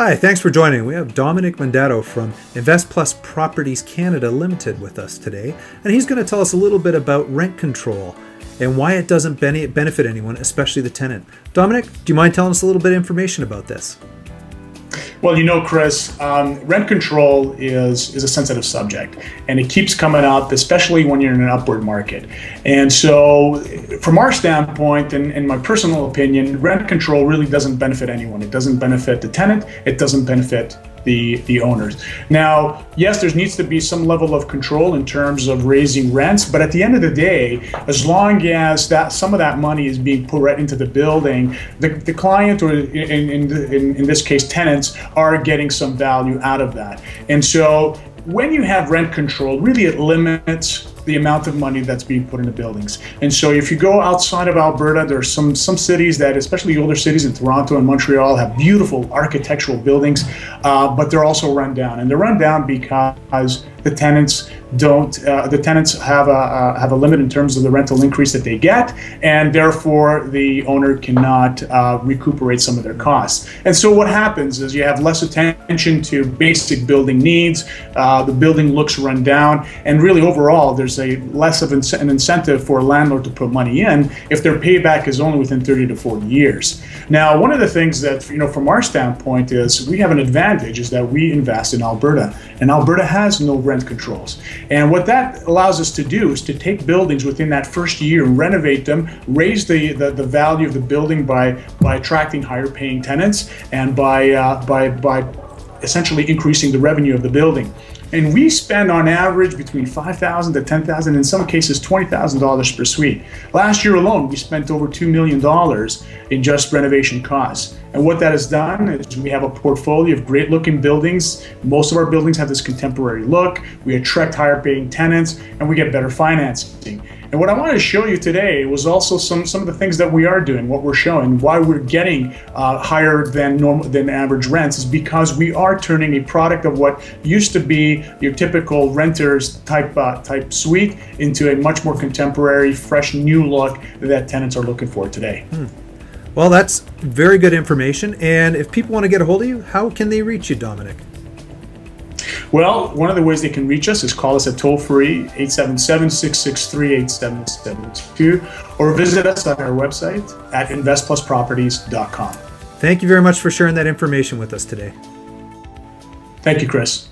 Hi, thanks for joining. We have Dominic Mandato from Investplus Properties Canada Limited with us today, and he's going to tell us a little bit about rent control and why it doesn't benefit anyone, especially the tenant. Dominic, do you mind telling us a little bit of information about this? Well, Chris, rent control is a sensitive subject, and it keeps coming up, especially when you're in an upward market. And so from our standpoint, and my personal opinion, rent control really doesn't benefit anyone. It doesn't benefit the tenant. It doesn't benefit the owners. Now, yes, there needs to be some level of control in terms of raising rents, but at the end of the day, as long as that some of that money is being put right into the building, the client, or in this case tenants, are getting some value out of that. And so when you have rent control, really it limits the amount of money that's being put into buildings. And so if you go outside of Alberta, there are some cities that, especially older cities in Toronto and Montreal, have beautiful architectural buildings, but they're also run down. And they're run down because the tenants have a limit in terms of the rental increase that they get, and therefore the owner cannot recuperate some of their costs. And so what happens is you have less attention to basic building needs, the building looks run down, and really overall there's a less of an incentive for a landlord to put money in if their payback is only within 30 to 40 years. Now, one of the things that, from our standpoint is we have an advantage is that we invest in Alberta, and Alberta has no rent controls. And what that allows us to do is to take buildings within that first year, renovate them, raise the value of the building by attracting higher paying tenants, and by essentially increasing the revenue of the building. And we spend on average between $5,000 to $10,000, in some cases $20,000 per suite. Last year alone, we spent over $2 million in just renovation costs. And what that has done is we have a portfolio of great looking buildings. Most of our buildings have this contemporary look. We attract higher paying tenants, and we get better financing. And what I wanted to show you today was also some of the things that we are doing, what we're showing, why we're getting higher than average rents is because we are turning a product of what used to be your typical renter's type suite into a much more contemporary, fresh, new look that tenants are looking for today. Well, that's very good information. And if people want to get a hold of you, how can they reach you, Dominic? Well, one of the ways they can reach us is call us at toll-free 877-663-8772 or visit us on our website at investplusproperties.com. Thank you very much for sharing that information with us today. Thank you, Chris.